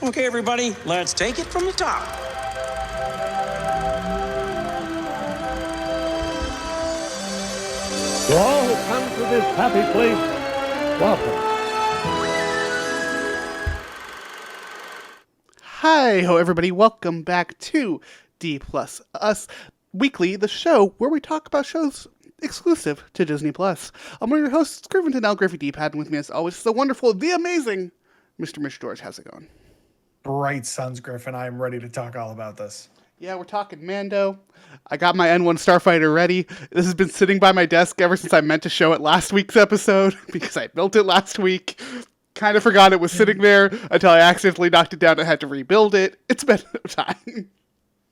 Okay, everybody, let's take it from the top. To all who come to this happy place, welcome. Hi, ho, everybody. Welcome back to D Plus Us Weekly, the show where we talk about shows exclusive to Disney Plus. I'm one of your hosts, Griffin L. Griffey D-Pad, and with me as always, the wonderful, the amazing Mr. Mitch George. How's it going? Bright Suns, Griffin. I am ready to talk all about this. Yeah, we're talking Mando. I got my N1 Starfighter ready. This has been sitting by my desk ever since I meant to show it last week's episode, because I built it last week. Kind of forgot it was sitting there until I accidentally knocked it down and had to rebuild it. It's been no time.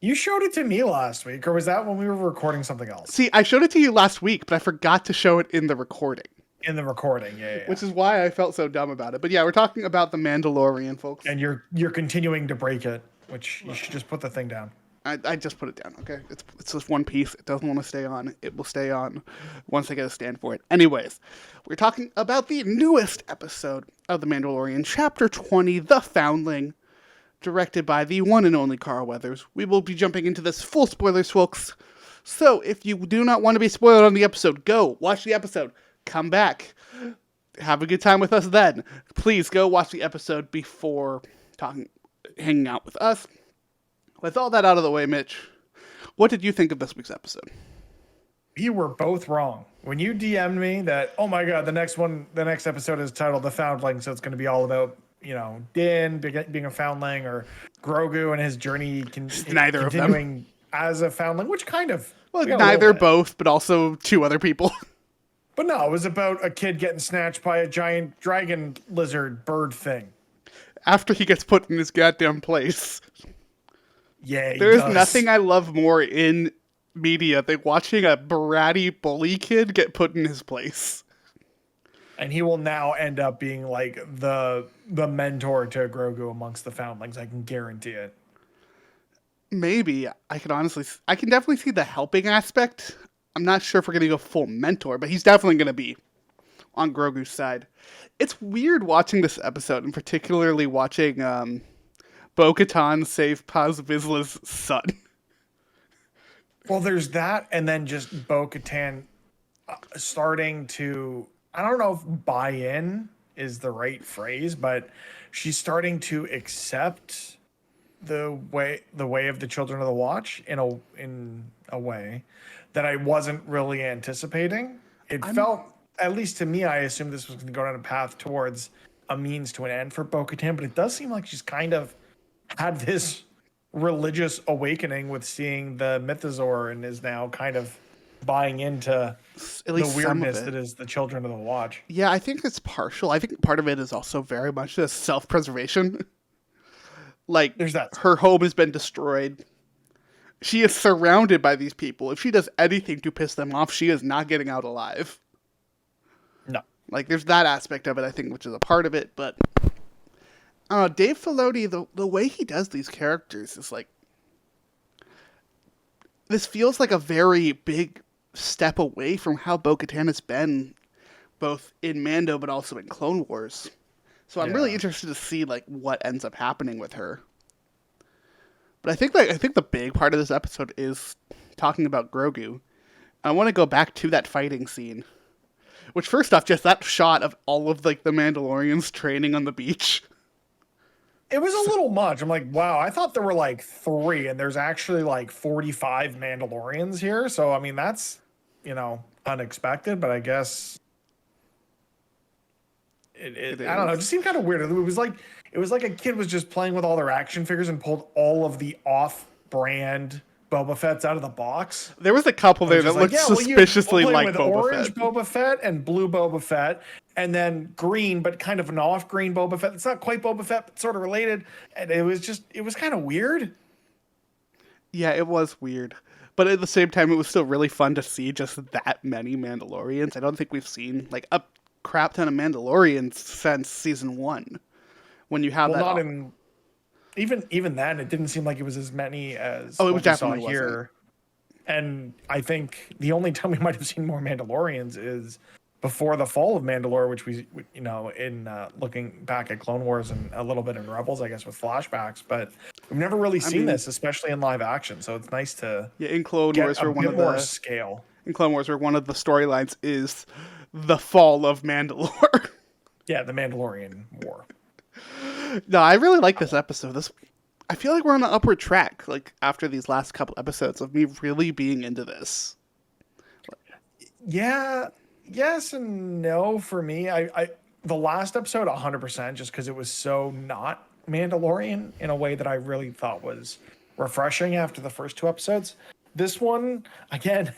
You showed it to me last week, or was that when we were recording something else? See, I showed it to you last week, but I forgot to show it in the recording. In the recording, yeah. Which is why I felt so dumb about it. But yeah, we're talking about The Mandalorian, folks. And you're continuing to break it, which you should just put the thing down. I just put it down, okay? It's just one piece. It doesn't want to stay on. It will stay on once I get a stand for it. Anyways, we're talking about the newest episode of The Mandalorian, Chapter 20, The Foundling, directed by the one and only Carl Weathers. We will be jumping into this full spoilers, folks. So if you do not want to be spoiled on the episode, go watch the episode. Come back. Have a good time with us then. Please go watch the episode before hanging out with us. With all that out of the way, Mitch, what did you think of this week's episode? You were both wrong. When you DM'd me that, oh my god, the next episode is titled The Foundling, so it's going to be all about, Din being a foundling, or Grogu and his journey neither continuing of them as a foundling, which kind of... Well, neither, both, but also two other people. But no, it was about a kid getting snatched by a giant dragon lizard bird thing. After he gets put in his goddamn place. Yeah, there is nothing I love more in media than watching a bratty bully kid get put in his place. And he will now end up being like the mentor to Grogu amongst the foundlings. I can guarantee it. Maybe. I can definitely see the helping aspect. I'm not sure if we're going to go full mentor, but he's definitely going to be on Grogu's side. It's weird watching this episode, and particularly watching Bo-Katan save Paz Vizsla's son. Well, there's that, and then just Bo-Katan starting to, I don't know if buy in is the right phrase, but she's starting to accept the way of the Children of the Watch in a way that I wasn't really anticipating. It felt, at least to me, I assumed this was going to go down a path towards a means to an end for Bo-Katan, but it does seem like she's kind of had this religious awakening with seeing the Mythosaur and is now kind of buying into the weirdness that is the Children of the Watch. Yeah, I think it's partial. I think part of it is also very much just self-preservation. Like, there's that. Her home has been destroyed. She is surrounded by these people. If she does anything to piss them off, she is not getting out alive. No. Like, there's that aspect of it, I think, which is a part of it, but Dave Filoni, the way he does these characters is like, this feels like a very big step away from how Bo-Katan has been, both in Mando but also in Clone Wars. So I'm really interested to see like what ends up happening with her. But I think the big part of this episode is talking about Grogu. I want to go back to that fighting scene, which first off, just that shot of all of like the Mandalorians training on the beach. It was a little much. I'm like, wow, I thought there were like 3, and there's actually like 45 Mandalorians here. So, I mean, that's, unexpected, but I guess I don't know. It just seemed kind of weird. It was like a kid was just playing with all their action figures and pulled all of the off-brand Boba Fett's out of the box. There was a couple there that looked suspiciously like with Boba orange Fett. Boba Fett and blue Boba Fett, and then green, but kind of an off-green Boba Fett. It's not quite Boba Fett, but sort of related. And it was kind of weird. Yeah, it was weird. But at the same time, it was still really fun to see just that many Mandalorians. I don't think we've seen like a crap ton of Mandalorians since season 1. When you have even then, it didn't seem like it was as many as it was definitely here. And I think the only time we might have seen more Mandalorians is before the fall of Mandalore, which we in looking back at Clone Wars and a little bit in Rebels, I guess, with flashbacks, but we've never really seen this, especially in live action. So it's nice to in Clone Wars, get a bit more scale. In Clone Wars, where one of the storylines is the fall of Mandalore. Yeah, the Mandalorian War. No, I really like this episode. I feel like we're on an upward track, like after these last couple episodes of me really being into this. Yeah, yes and no for me. I the last episode 100%, just because it was so not Mandalorian in a way that I really thought was refreshing after the first 2 episodes. This one, again,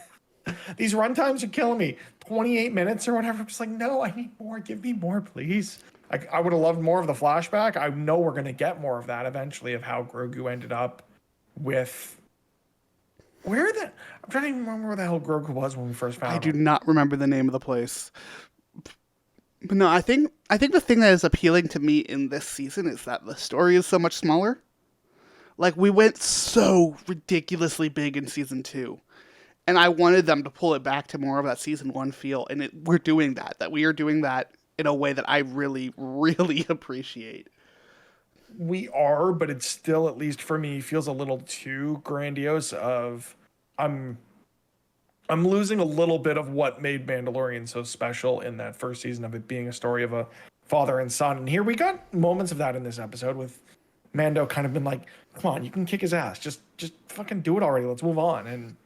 these runtimes are killing me. 28 minutes or whatever. I'm just like, no, I need more. Give me more, please. I would have loved more of the flashback. I know we're going to get more of that eventually, of how Grogu ended up with... I'm trying to even remember where the hell Grogu was when we first found him. I do not remember the name of the place. But no, I think the thing that is appealing to me in this season is that the story is so much smaller. Like, we went so ridiculously big in season 2. And I wanted them to pull it back to more of that season 1 feel. And we're doing that. That we are doing that in a way that I really, really appreciate. We are, but it's still, at least for me, feels a little too grandiose of... I'm losing a little bit of what made Mandalorian so special in that first season of it being a story of a father and son. And here we got moments of that in this episode with Mando kind of been like, come on, you can kick his ass. Just fucking do it already. Let's move on. And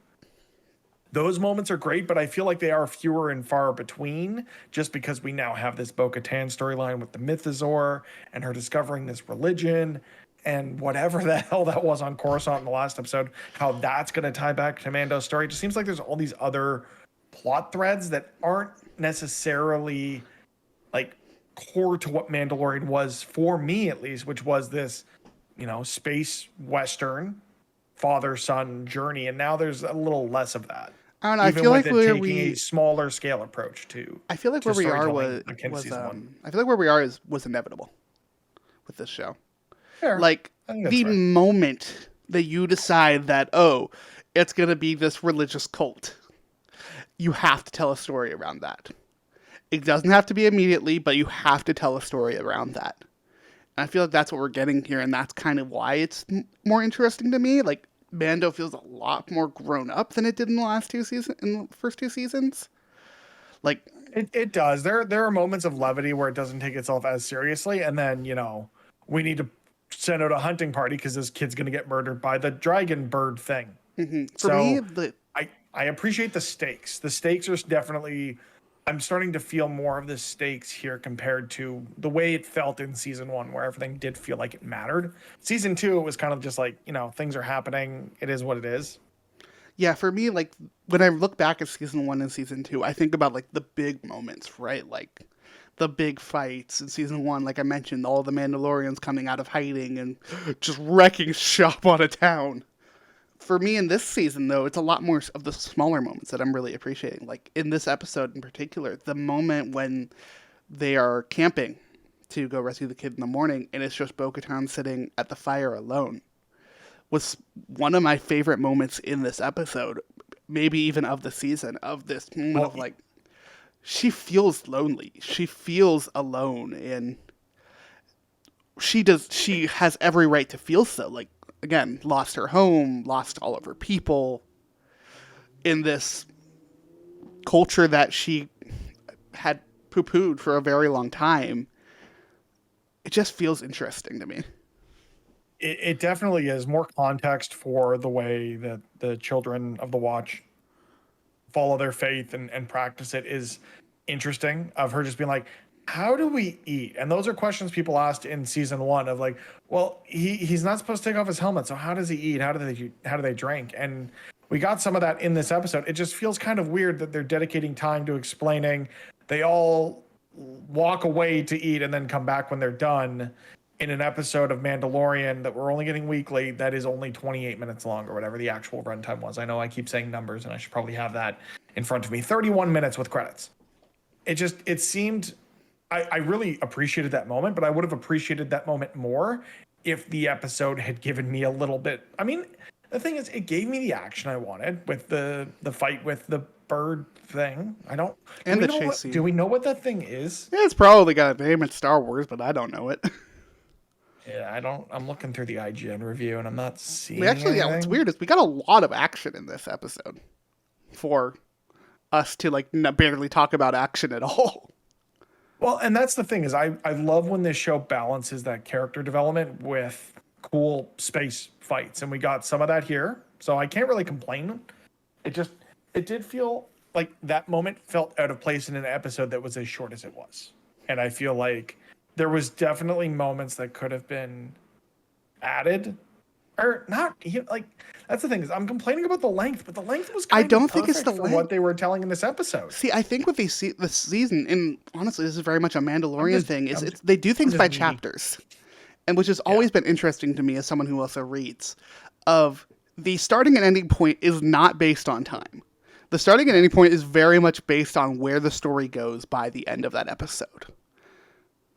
those moments are great, but I feel like they are fewer and far between just because we now have this Bo-Katan storyline with the Mythosaur and her discovering this religion and whatever the hell that was on Coruscant in the last episode, how that's going to tie back to Mando's story. It just seems like there's all these other plot threads that aren't necessarily like core to what Mandalorian was for me, at least, which was this, space Western father-son journey. And now there's a little less of that. I don't know. I feel like taking a smaller scale approach to. I feel like where we are was I feel like where we are was inevitable with this show. Fair. Like the moment that you decide that it's gonna be this religious cult, you have to tell a story around that. It doesn't have to be immediately, but you have to tell a story around that. And I feel like that's what we're getting here, and that's kind of why it's more interesting to me. Like, Mando feels a lot more grown up than it did in the first 2 seasons. Like, it does. There are moments of levity where it doesn't take itself as seriously, and then we need to send out a hunting party because this kid's gonna get murdered by the dragon bird thing. Mm-hmm. For me, I appreciate the stakes. The stakes are definitely. I'm starting to feel more of the stakes here compared to the way it felt in season 1, where everything did feel like it mattered. Season 2, it was kind of just like, things are happening. It is what it is. Yeah, for me, like, when I look back at season 1 and season 2, I think about, like, the big moments, right? Like, the big fights in season 1, like I mentioned, all the Mandalorians coming out of hiding and just wrecking shop on a town. For me in this season, though, it's a lot more of the smaller moments that I'm really appreciating. Like, in this episode in particular, the moment when they are camping to go rescue the kid in the morning, and it's just Bo-Katan sitting at the fire alone, was one of my favorite moments in this episode, maybe even of the season, of this moment of, like, she feels lonely. She feels alone, and she has every right to feel so. Like, again, lost her home, lost all of her people in this culture that she had poo-pooed for a very long time. It just feels interesting to me. It definitely is. More context for the way that the children of the Watch follow their faith and practice it is interesting, of her just being like, how do we eat? And those are questions people asked in season 1 of like, well, he's not supposed to take off his helmet, so how does he eat? How do they drink? And we got some of that in this episode. It just feels kind of weird that they're dedicating time to explaining. They all walk away to eat and then come back when they're done in an episode of Mandalorian that we're only getting weekly that is only 28 minutes long, or whatever the actual runtime was. I know I keep saying numbers and I should probably have that in front of me. 31 minutes with credits. It seemed... I really appreciated that moment, but I would have appreciated that moment more if the episode had given me a little bit. I mean, the thing is, it gave me the action I wanted with the fight with the bird thing. I don't. And the chase scene. Do we know what that thing is? Yeah, it's probably got a name in Star Wars, but I don't know it. Yeah, I don't. I'm looking through the IGN review and I'm not seeing. Yeah, what's weird is we got a lot of action in this episode for us to like barely talk about action at all. Well, and that's the thing is I love when this show balances that character development with cool space fights, and we got some of that here, so I can't really complain. It did feel like that moment felt out of place in an episode that was as short as it was, and I feel like there was definitely moments that could have been added or not. Like that's the thing is I'm complaining about the length, but the length was kind I don't of think it's the for length. what they were telling in this episode. See, I think what they see this season, and honestly, this is very much a Mandalorian thing, is they do things by chapters, and which has always been interesting to me as someone who also reads. Of the starting and ending point is not based on time. The starting and ending point is very much based on where the story goes by the end of that episode.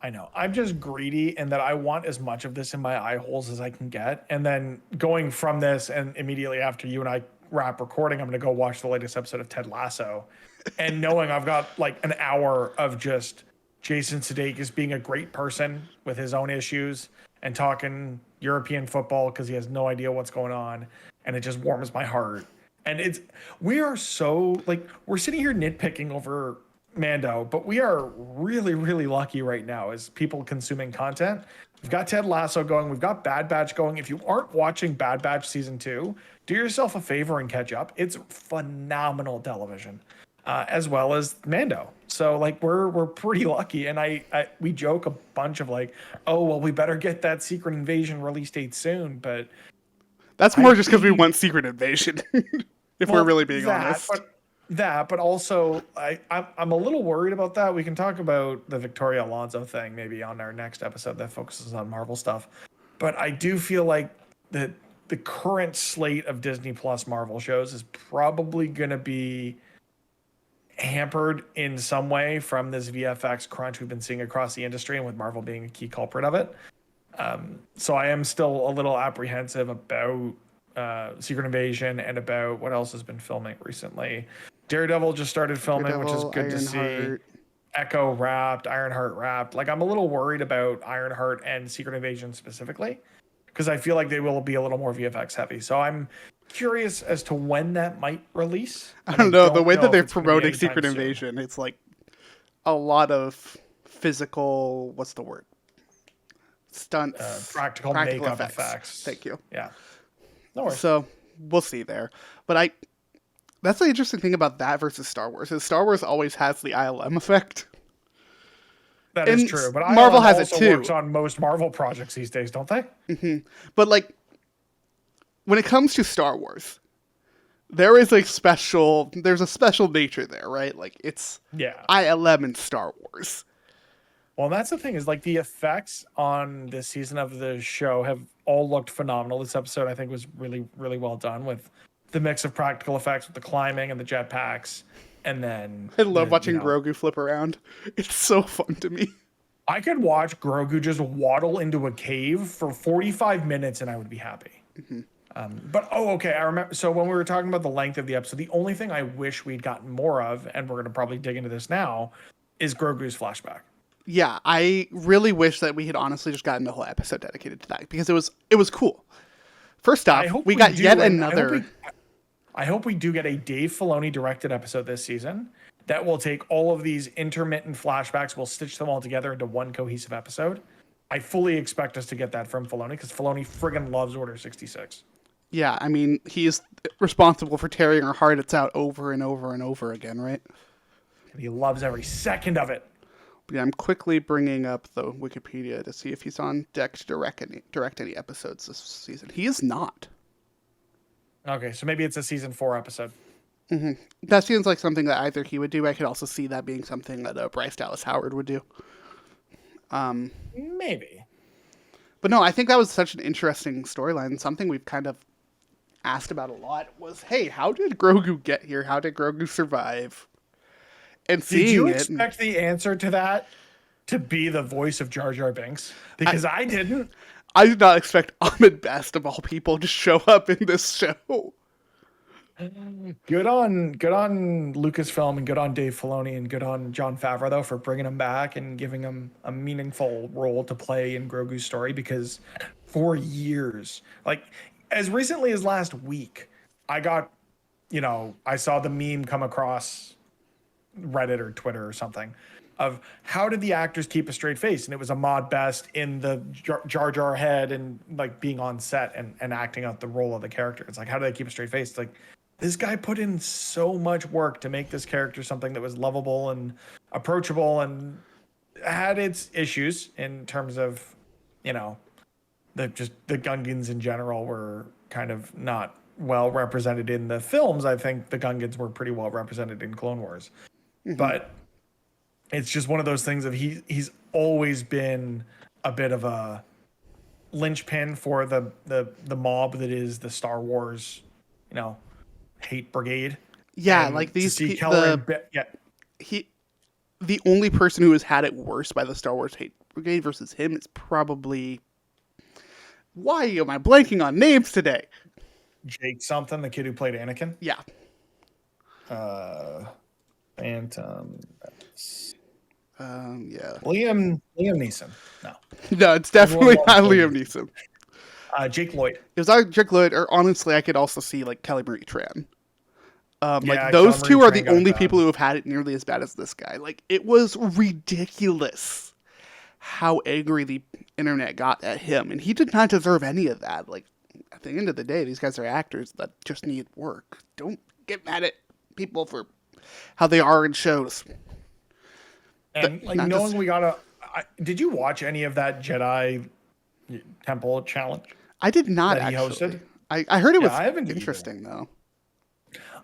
I know. I'm just greedy in that I want as much of this in my eye holes as I can get. And then going from this and immediately after you and I wrap recording, I'm going to go watch the latest episode of Ted Lasso. And knowing I've got like an hour of just Jason Sudeikis being a great person with his own issues and talking European football because he has no idea what's going on. And it just warms my heart. And we are so like, we're sitting here nitpicking over Mando, but we are really, really lucky right now as people consuming content. We've got Ted Lasso going. We've got Bad Batch going. If you aren't watching Bad Batch season 2, do yourself a favor and catch up. It's phenomenal television, as well as Mando. So like we're pretty lucky. And we joke a bunch of like, oh well, we better get that Secret Invasion release date soon. But that's more just because we want Secret Invasion. If we're really being honest. But also I'm a little worried about that. We can talk about the Victoria Alonso thing maybe on our next episode that focuses on Marvel stuff. But I do feel like the current slate of Disney Plus Marvel shows is probably going to be hampered in some way from this VFX crunch we've been seeing across the industry, and with Marvel being a key culprit of it. So I am still a little apprehensive about Secret Invasion and about what else has been filming recently. Daredevil just started filming, which is good to see. Echo wrapped, Ironheart wrapped. Like I'm a little worried about Ironheart and Secret Invasion specifically because I feel like they will be a little more VFX heavy. So I'm curious as to when that might release. I don't know. The way that they're promoting Secret Invasion, it's like a lot of physical, what's the word? Stunts. Practical makeup effects. Thank you. Yeah. No worries. So we'll see there. But that's the interesting thing about that versus Star Wars is Star Wars always has the ILM effect. That is true, but Marvel ILM has also it too. Works on most Marvel projects these days, don't they? Mm-hmm. But like, when it comes to Star Wars, there's a special nature there, right? Like it's ILM in Star Wars. Well, that's the thing is like the effects on this season of the show have all looked phenomenal. This episode I think was really, really well done with the mix of practical effects with the climbing and the jetpacks. And then I love watching Grogu flip around. It's so fun to me. I could watch Grogu just waddle into a cave for 45 minutes and I would be happy. Mm-hmm. Okay. I remember. So when we were talking about the length of the episode, the only thing I wish we'd gotten more of, and we're going to probably dig into this now, is Grogu's flashback. Yeah, I really wish that we had honestly just gotten a whole episode dedicated to that because it was cool. First off, we got yet another. I hope we do get a Dave Filoni directed episode this season that will take all of these intermittent flashbacks, we'll stitch them all together into one cohesive episode. I fully expect us to get that from Filoni because Filoni friggin' loves Order 66. Yeah, I mean, he is responsible for tearing our hearts out over and over and over again, right? And he loves every second of it. Yeah, I'm quickly bringing up the Wikipedia to see if he's on deck to direct any episodes this season. He is not. Okay, so maybe it's a season 4 episode. Mm-hmm. That seems like something that either he would do. I could also see that being something that Bryce Dallas Howard would do. Maybe. But no, I think that was such an interesting storyline. Something we've kind of asked about a lot was, hey, how did Grogu get here? How did Grogu survive? And seeing did you expect the answer to that to be the voice of Jar Jar Binks? Because I didn't. I did not expect Ahmed Best of all people to show up in this show. Good on Lucasfilm and good on Dave Filoni and good on Jon Favreau though for bringing him back and giving him a meaningful role to play in Grogu's story, because for years, like as recently as last week, I saw the meme come across Reddit or Twitter or something of how did the actors keep a straight face, and it was Ahmad Best in the Jar Jar head and like being on set and acting out the role of the character. It's like, how do they keep a straight face? It's like, this guy put in so much work to make this character something that was lovable and approachable, and had its issues in terms of, the Gungans in general were kind of not well represented in the films. I think the Gungans were pretty well represented in Clone Wars, but it's just one of those things of he's always been a bit of a linchpin for the mob that is the Star Wars, hate brigade. Yeah, And like to these see Keller the only person who has had it worse by the Star Wars hate brigade versus him is probably, why am I blanking on names today? Jake something, the kid who played Anakin. Yeah. Phantom. Yeah. Liam Neeson. No, it's definitely not Liam Neeson. Jake Lloyd. It was either Jake Lloyd, or honestly, I could also see like Kelly Marie Tran. Yeah, those Kelly two Marie are Tran the got it only bad. people who have had it nearly as bad as this guy. Like, it was ridiculous how angry the internet got at him, and he did not deserve any of that. Like, at the end of the day, these guys are actors that just need work. Don't get mad at people for how they are in shows. And But like not knowing just- we gotta, did you watch any of that Jedi Temple challenge? I did not that he actually. hosted? I heard it was I haven't either. interesting though.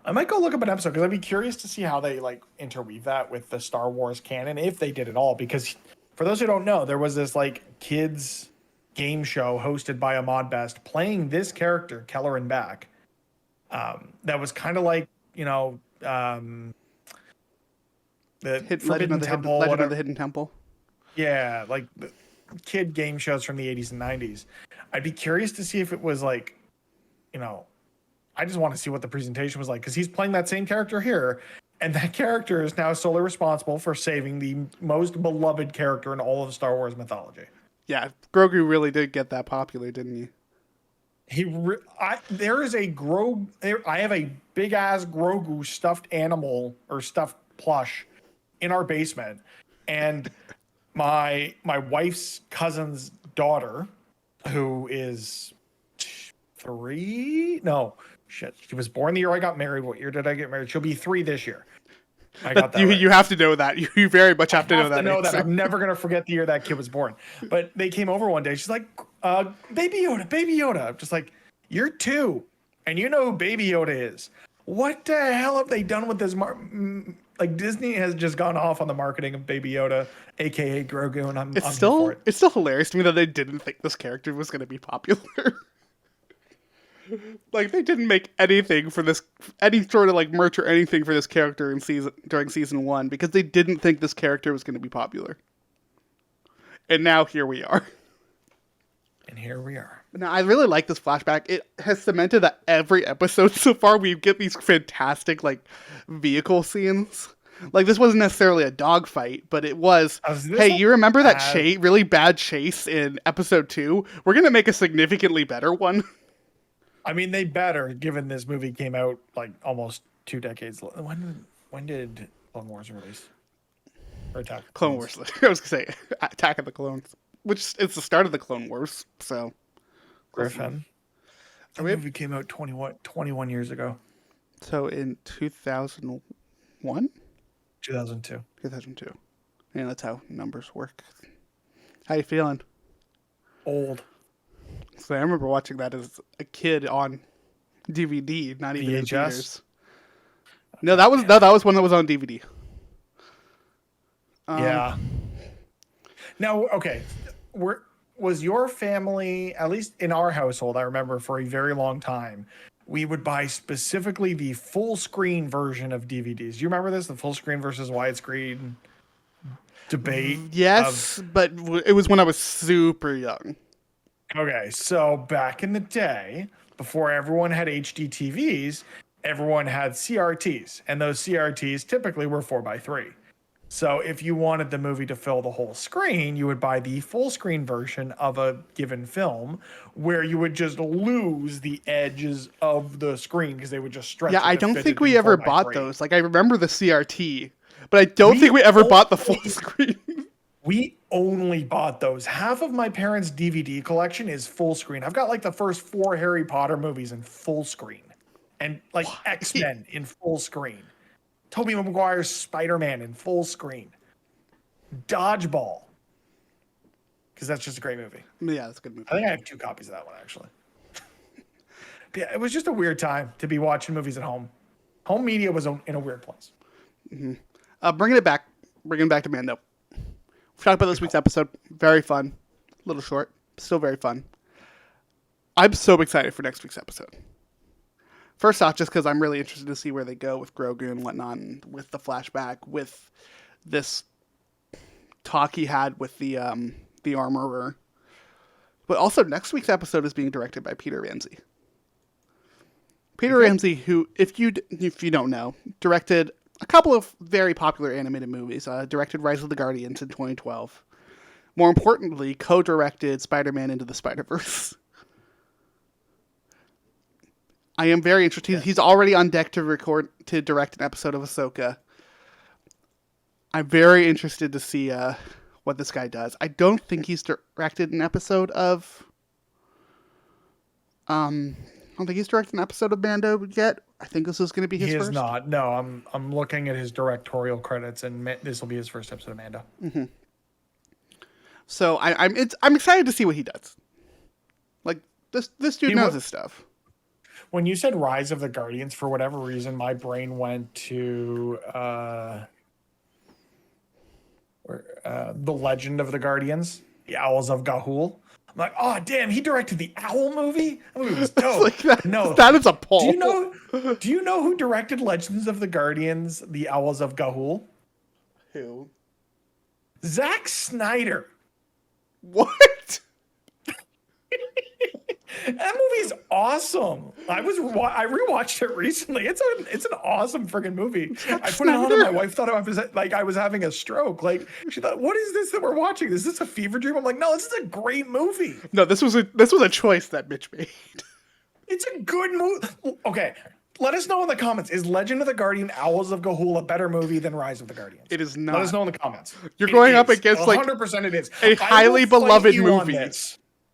I might go look up an episode because I'd be curious to see how they like interweave that with the Star Wars canon, if they did at all. Because for those who don't know, there was this like kids game show hosted by Ahmad Best playing this character Kelleran Back. That was kind of like the Forbidden Temple, Legend of the Hidden Temple. Yeah, like the kid game shows from the 80s and 90s. I'd be curious to see if it was like, I just want to see what the presentation was like, because he's playing that same character here, and that character is now solely responsible for saving the most beloved character in all of Star Wars mythology. Yeah, Grogu really did get that popular, didn't he? There is a Grogu. I have a big ass Grogu stuffed animal or stuffed plush in our basement, and my wife's cousin's daughter, who is 3. No, shit. She was born the year I got married. What year did I get married? She'll be 3 this year. I got that. You have to know that. You very much have to know that. I'm never gonna forget the year that kid was born. But they came over one day. She's like, "Baby Yoda." I'm just like, "You're 2, and you know who Baby Yoda is. What the hell have they done with this? Like Disney has just gone off on the marketing of Baby Yoda, aka Grogu, and I'm here for it. It's still hilarious to me that they didn't think this character was going to be popular. Like, they didn't make anything for this, any sort of like merch or anything for this character during season 1, because they didn't think this character was going to be popular. And now here we are. And here we are. Now, I really like this flashback. It has cemented that every episode so far we get these fantastic like vehicle scenes. Like, this wasn't necessarily a dogfight, but it was, hey, you remember that really bad chase in episode 2? We're going to make a significantly better one. I mean, they better, given this movie came out like almost 2 decades. When did Clone Wars release? Or Attack of the Clone Clones? Wars. I was going to say Attack of the Clones, which is the start of the Clone Wars. So, Griffin. The movie came out 21 years ago. So in 2001? 2002. 2002. Yeah, that's how numbers work. How you feeling? Old. So I remember watching that as a kid on DVD, not even in VHS? theaters. No, that was one that was on DVD. Yeah. Now, okay, was your family, at least in our household, I remember for a very long time, we would buy specifically the full screen version of DVDs. Do you remember this? The full screen versus widescreen debate? Yes, but it was when I was super young. Okay, so back in the day, before everyone had HD TVs, everyone had CRTs, and those CRTs typically were 4:3. So if you wanted the movie to fill the whole screen, you would buy the full screen version of a given film, where you would just lose the edges of the screen because they would just stretch. Yeah, it I to don't fit think it we in ever 4:3. bought those. Like, I remember the CRT, but I don't We think we ever bought the full only- screen. We only bought those. Half of my parents' DVD collection is full screen. I've got like the first 4 Harry Potter movies in full screen, and like X-Men in full screen, Tobey Maguire's Spider-Man in full screen, Dodgeball, because that's just a great movie. Yeah, that's a good movie. I think I have 2 copies of that one actually. Yeah, it was just a weird time to be watching movies at home. Home media was in a weird place. Bringing it back to Mando. We talked about this week's episode. Very fun. A little short. Still very fun. I'm so excited for next week's episode. First off, just because I'm really interested to see where they go with Grogu and whatnot, and with the flashback, with this talk he had with the armorer. But also, next week's episode is being directed by Peter Ramsey. Peter Ramsey, who, if you don't know, directed a couple of very popular animated movies. Directed Rise of the Guardians in 2012. More importantly, co-directed Spider-Man Into the Spider-Verse. I am very interested. Yeah. He's already on deck to direct an episode of Ahsoka. I'm very interested to see what this guy does. I don't think he's directed an episode of... I don't think he's directed an episode of Mando yet. I think this is going to be his first. He is not. No, I'm looking at his directorial credits, and this will be his first episode of Mando. Mm-hmm. So I'm excited to see what he does. Like, this dude knows his stuff. When you said Rise of the Guardians, for whatever reason, my brain went to The Legend of the Guardians, the Owls of Ga'Hoole. I'm like, oh damn, he directed the Owl movie. That movie was dope. Like that is a pull. Do you know who directed Legends of the Guardians, the Owls of Ga'Hoole? Who? Zack Snyder. What? That movie's awesome. I rewatched it recently. It's an awesome freaking movie. I put it on and my wife thought I was having a stroke. Like, she thought, what is this that we're watching? Is this a fever dream? I'm like, no, this is a great movie. No, this was a choice that Mitch made. It's a good movie. Okay, let us know in the comments. Is Legend of the Guardian Owls of Ga'Hoole a better movie than Rise of the Guardians? It is not. Let us know in the comments. You're going up against 100% it is. A highly beloved movie.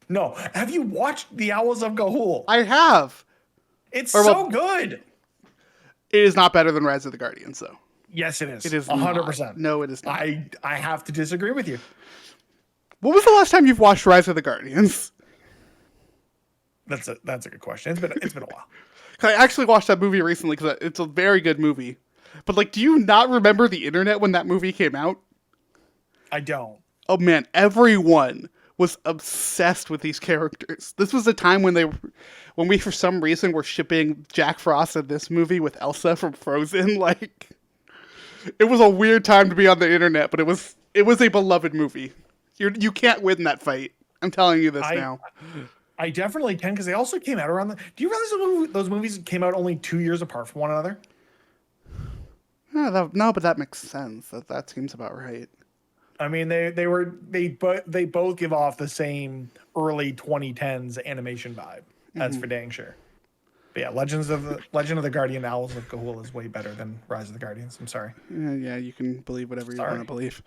No, have you watched The Owls of Ga'Hoole? I have. It's so good. It is not better than Rise of the Guardians, though. Yes, it is. It is 100%. No, it is not. I have to disagree with you. What was the last time you've watched Rise of the Guardians? That's a good question. It's been a while. I actually watched that movie recently because it's a very good movie. But like, do you not remember the internet when that movie came out? I don't. Oh man, everyone was obsessed with these characters. This was a time when we for some reason were shipping Jack Frost in this movie with Elsa from Frozen. Like, it was a weird time to be on the internet, but it was a beloved movie. You can't win that fight. I'm telling you this now. I definitely can, because they also came out around do you realize those movies came out only 2 years apart from one another? No, but that makes sense. That seems about right. I mean, they both give off the same early 2010s animation vibe. That's for dang sure. But yeah, Legend of the Guardian Owls of Ga'Hoole is way better than Rise of the Guardians. I'm sorry. Yeah, you can believe whatever you want to believe.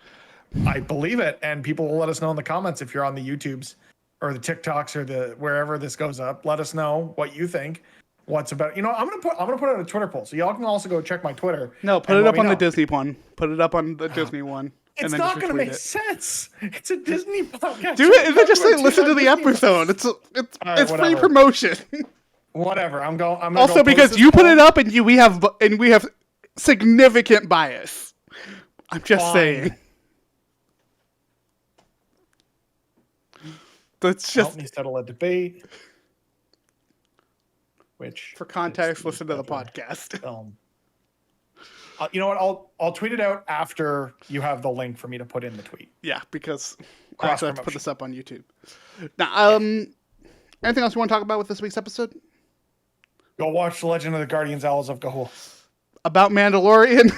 I believe it, and people will let us know in the comments if you're on the YouTubes or the TikToks or the wherever this goes up. Let us know what you think. What's about? I'm gonna put out a Twitter poll, so y'all can also go check my Twitter. No, put it up on the Disney one. Put it up on the Disney one. It's not going to make sense. It's a Disney podcast. Do it, and then just say listen to the episode. It's free promotion. Whatever. I'm also because you put it up and we have significant bias. I'm just saying. That's just help me settle a debate. Which, for context, listen to the podcast. You know what? I'll tweet it out after you have the link for me to put in the tweet. Yeah, because I also have to put this up on YouTube. Now, Anything else you want to talk about with this week's episode? Go watch The Legend of the Guardians Owls of Gahul. About Mandalorian?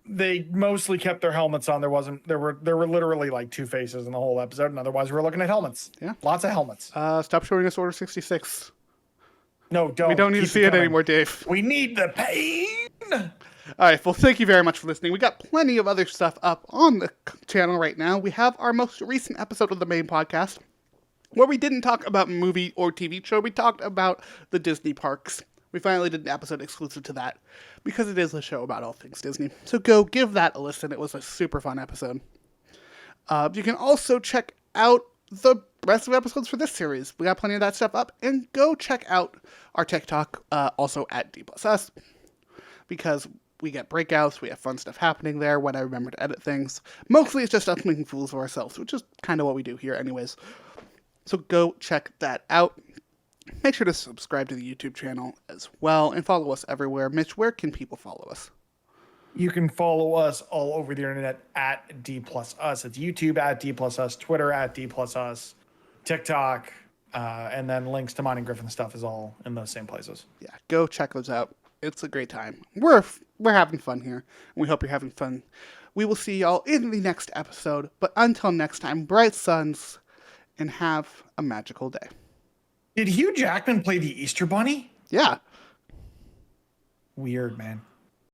They mostly kept their helmets on. There were literally like two faces in the whole episode, and otherwise we were looking at helmets. Yeah. Lots of helmets. Stop showing us Order 66. No, don't. We don't need to see it anymore, Dave. We need the pain. All right, well, thank you very much for listening. We got plenty of other stuff up on the channel right now. We have our most recent episode of the main podcast, where we didn't talk about movie or TV show. We talked about the Disney parks. We finally did an episode exclusive to that, because it is a show about all things Disney. So go give that a listen. It was a super fun episode. You can also check out the rest of the episodes for this series. We got plenty of that stuff up. And go check out our TikTok, also at D+S, because we get breakouts, we have fun stuff happening there when I remember to edit things. Mostly it's just us making fools of ourselves, which is kind of what we do here anyways. So go check that out. Make sure to subscribe to the YouTube channel as well, and follow us everywhere. Mitch, where can people follow us? You can follow us all over the internet at D+Us. It's YouTube at D+Us, Twitter at D+Us, TikTok, and then links to Mine and Griffin stuff is all in those same places. Yeah, go check those out. It's a great time. We're having fun here, and we hope you're having fun. We will see y'all in the next episode, but until next time, bright suns, and have a magical day. Did Hugh Jackman play the Easter Bunny? Yeah. Weird, man.